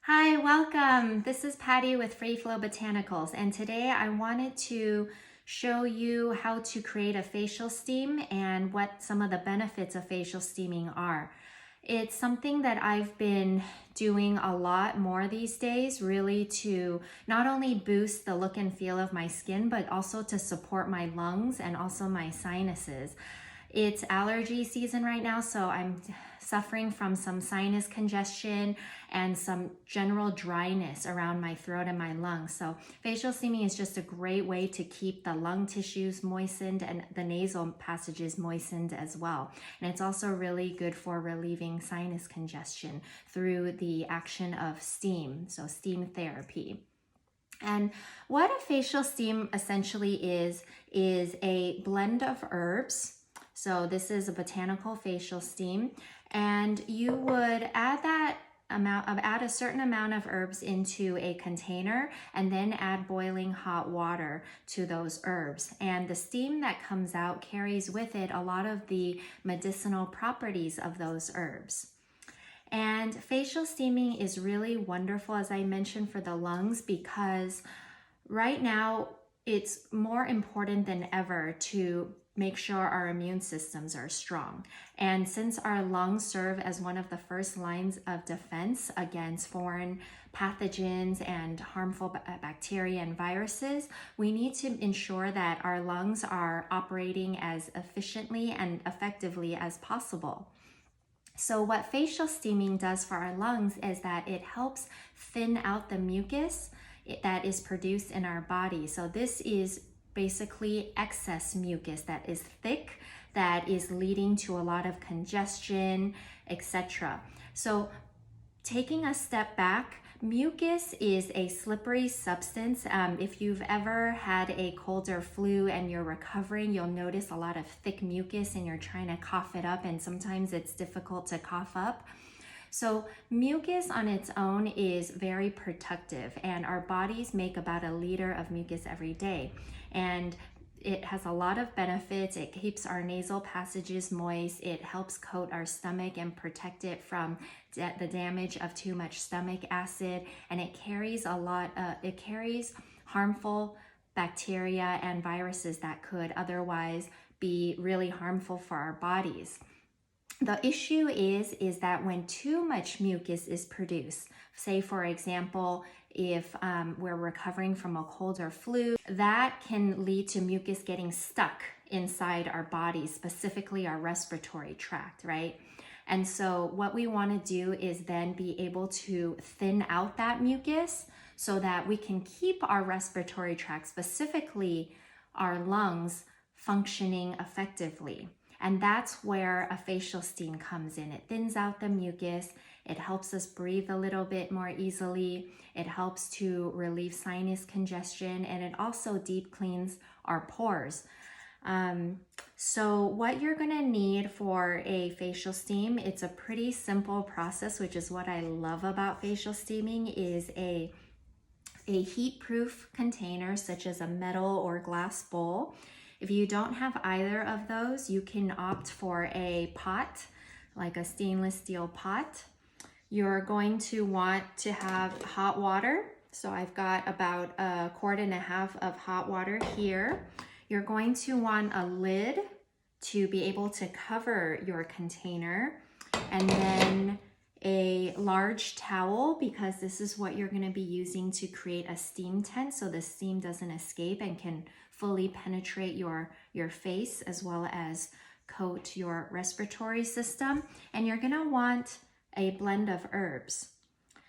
Hi, welcome. This is Patty with Free Flow Botanicals, and today I wanted to show you how to create a facial steam and what some of the benefits of facial steaming are. It's something that I've been doing a lot more these days, really to not only boost the look and feel of my skin, but also to support my lungs and also my sinuses. It's allergy season right now, so I'm suffering from some sinus congestion and some general dryness around my throat and my lungs. So facial steaming is just a great way to keep the lung tissues moistened and the nasal passages moistened as well. And it's also really good for relieving sinus congestion through the action of steam, so steam therapy. And what a facial steam essentially is a blend of herbs. So this is a botanical facial steam, and you would add a certain amount of herbs into a container and then add boiling hot water to those herbs. And the steam that comes out carries with it a lot of the medicinal properties of those herbs. And facial steaming is really wonderful, as I mentioned, for the lungs, because right now it's more important than ever to make sure our immune systems are strong. And since our lungs serve as one of the first lines of defense against foreign pathogens and harmful bacteria and viruses, we need to ensure that our lungs are operating as efficiently and effectively as possible. So what facial steaming does for our lungs is that it helps thin out the mucus that is produced in our body. So this is basically excess mucus that is thick, that is leading to a lot of congestion, etc. So taking a step back, mucus is a slippery substance. If you've ever had a cold or flu and you're recovering, you'll notice a lot of thick mucus and you're trying to cough it up, and sometimes it's difficult to cough up. So mucus on its own is very protective, and our bodies make about 1 liter of mucus every day. And it has a lot of benefits. It keeps our nasal passages moist. It helps coat our stomach and protect it from the damage of too much stomach acid. And it carries harmful bacteria and viruses that could otherwise be really harmful for our bodies. The issue is that when too much mucus is produced, say for example, if we're recovering from a cold or flu, that can lead to mucus getting stuck inside our body, specifically our respiratory tract, right? And so what we want to do is then be able to thin out that mucus so that we can keep our respiratory tract, specifically our lungs, functioning effectively. And that's where a facial steam comes in. It thins out the mucus. It helps us breathe a little bit more easily. It helps to relieve sinus congestion, and it also deep cleans our pores. So what you're gonna need for a facial steam, it's a pretty simple process, which is what I love about facial steaming, is a heat-proof container, such as a metal or glass bowl. If you don't have either of those, you can opt for a pot, like a stainless steel pot. You're going to want to have hot water. So I've got about 1.5 quarts of hot water here. You're going to want a lid to be able to cover your container, and then a large towel, because this is what you're going to be using to create a steam tent, so the steam doesn't escape and can fully penetrate your face as well as coat your respiratory system. And you're going to want a blend of herbs.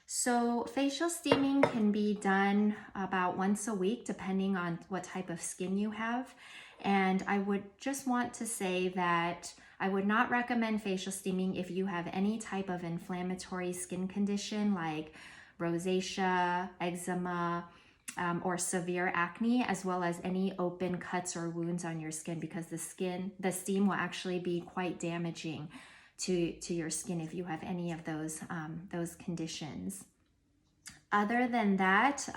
So facial steaming can be done about once a week, depending on what type of skin you have. And I would just want to say that I would not recommend facial steaming if you have any type of inflammatory skin condition like rosacea, eczema, or severe acne, as well as any open cuts or wounds on your skin, because the steam will actually be quite damaging to your skin if you have any of those conditions. Other than that,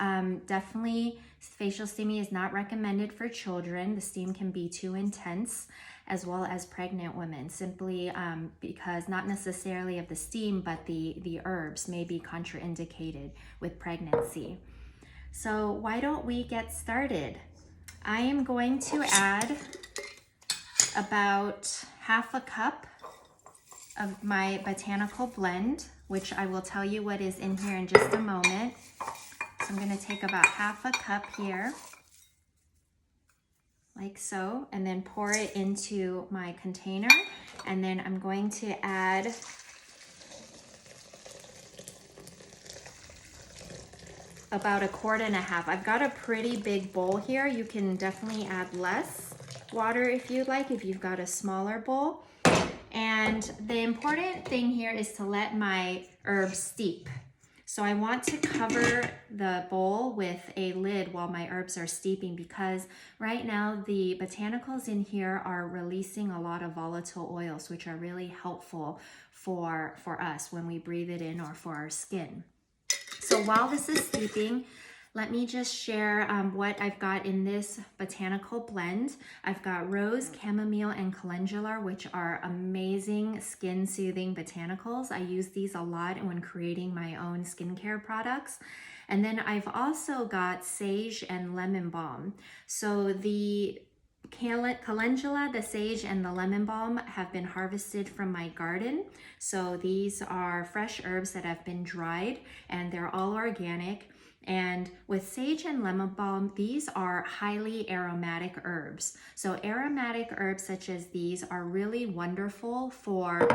definitely facial steaming is not recommended for children. The steam can be too intense, as well as pregnant women, simply because not necessarily of the steam, but the herbs may be contraindicated with pregnancy. So why don't we get started? I am going to add about half a cup of my botanical blend, which I will tell you what is in here in just a moment. So I'm going to take about half a cup here, like so, and then pour it into my container. And then I'm going to add about 1.5 quarts. I've got a pretty big bowl here. You can definitely add less water if you'd like, if you've got a smaller bowl. And the important thing here is to let my herbs steep. So I want to cover the bowl with a lid while my herbs are steeping, because right now the botanicals in here are releasing a lot of volatile oils, which are really helpful for us when we breathe it in or for our skin. So while this is steeping, let me just share what I've got in this botanical blend. I've got rose, chamomile, and calendula, which are amazing skin soothing botanicals. I use these a lot when creating my own skincare products. And then I've also got sage and lemon balm. So the calendula, the sage, and the lemon balm have been harvested from my garden. So these are fresh herbs that have been dried, and they're all organic. And with sage and lemon balm, these are highly aromatic herbs. So aromatic herbs such as these are really wonderful for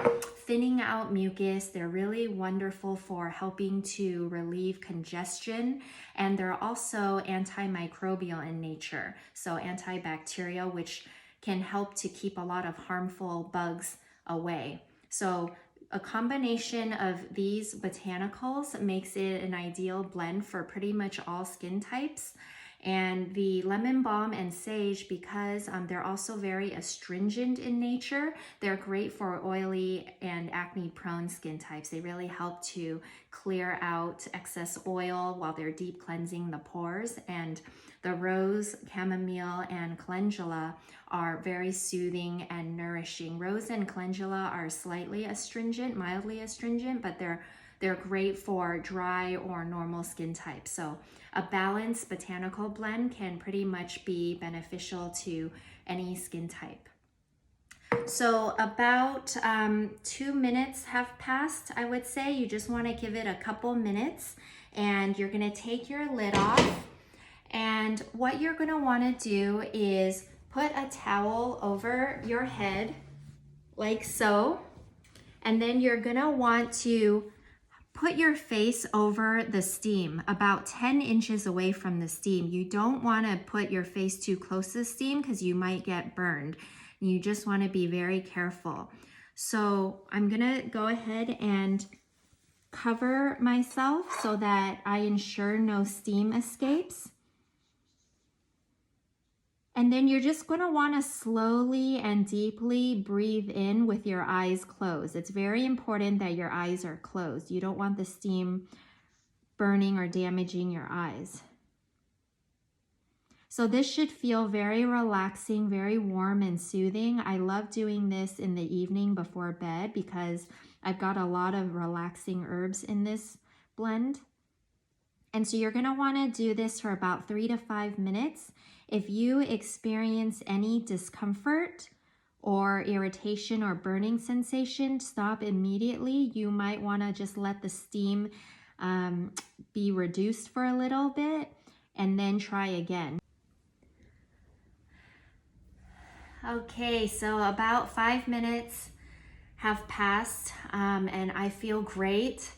thinning out mucus. They're really wonderful for helping to relieve congestion. And they're also antimicrobial in nature. So antibacterial, which can help to keep a lot of harmful bugs away. So a combination of these botanicals makes it an ideal blend for pretty much all skin types. And the lemon balm and sage, because they're also very astringent in nature, they're great for oily and acne prone skin types. They really help to clear out excess oil while they're deep cleansing the pores. And the rose, chamomile, and calendula are very soothing and nourishing. Rose and calendula are slightly astringent, mildly astringent, but they're great for dry or normal skin types. So a balanced botanical blend can pretty much be beneficial to any skin type. So about 2 minutes have passed, I would say. You just want to give it a couple minutes, and you're going to take your lid off. And what you're going to want to do is put a towel over your head like so. And then you're going to want to put your face over the steam, about 10 inches away from the steam. You don't want to put your face too close to the steam because you might get burned. You just want to be very careful. So I'm going to go ahead and cover myself so that I ensure no steam escapes. And then you're just going to want to slowly and deeply breathe in with your eyes closed. It's very important that your eyes are closed. You don't want the steam burning or damaging your eyes. So this should feel very relaxing, very warm and soothing. I love doing this in the evening before bed because I've got a lot of relaxing herbs in this blend. And so you're going to want to do this for about 3 to 5 minutes. If you experience any discomfort or irritation or burning sensation, stop immediately. You might want to just let the steam be reduced for a little bit and then try again. Okay, so about 5 minutes have passed and I feel great.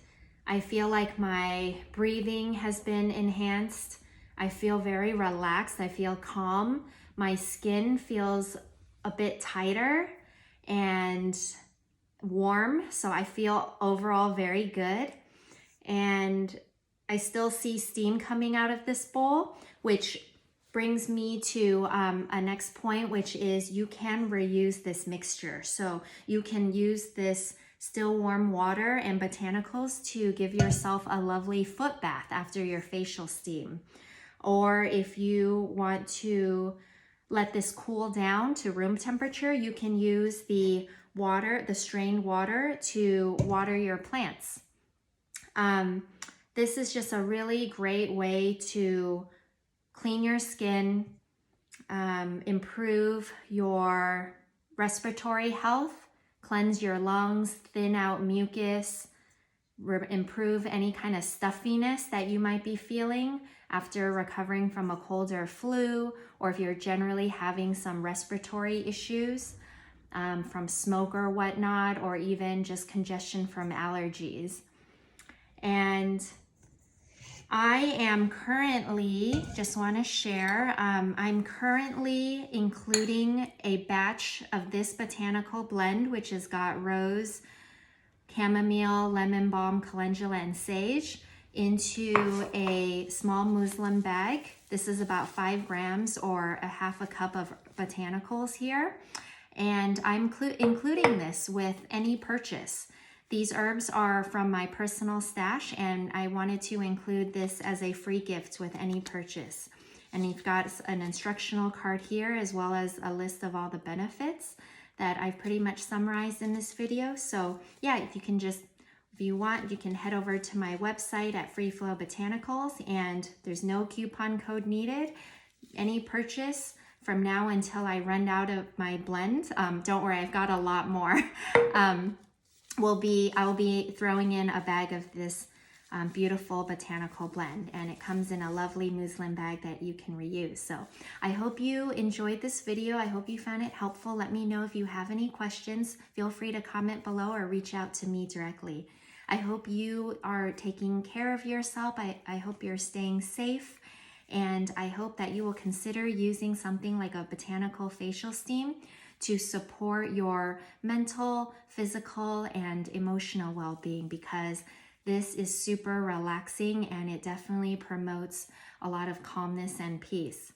I feel like my breathing has been enhanced. I feel very relaxed. I feel calm. My skin feels a bit tighter and warm. So I feel overall very good. And I still see steam coming out of this bowl, which brings me to a next point, which is you can reuse this mixture. So you can use this still warm water and botanicals to give yourself a lovely foot bath after your facial steam. Or if you want to let this cool down to room temperature, you can use the water, the strained water, to water your plants. This is just a really great way to clean your skin, improve your respiratory health, cleanse your lungs, thin out mucus, improve any kind of stuffiness that you might be feeling after recovering from a cold or flu, or if you're generally having some respiratory issues from smoke or whatnot, or even just congestion from allergies. And I am currently, just want to share, I'm currently including a batch of this botanical blend, which has got rose, chamomile, lemon balm, calendula, and sage, into a small muslin bag. This is about 5 grams or a half a cup of botanicals here. And I'm including this with any purchase. These herbs are from my personal stash, and I wanted to include this as a free gift with any purchase. And you've got an instructional card here, as well as a list of all the benefits that I've pretty much summarized in this video. So yeah, if you want, you can head over to my website at Free Flow Botanicals, and there's no coupon code needed. Any purchase from now until I run out of my blend, don't worry, I've got a lot more. I'll be throwing in a bag of this beautiful botanical blend, and it comes in a lovely muslin bag that you can reuse. So I hope you enjoyed this video. I hope you found it helpful. Let me know if you have any questions. Feel free to comment below or reach out to me directly. I hope you are taking care of yourself. I hope you're staying safe, and I hope that you will consider using something like a botanical facial steam to support your mental, physical, and emotional well-being, because this is super relaxing and it definitely promotes a lot of calmness and peace.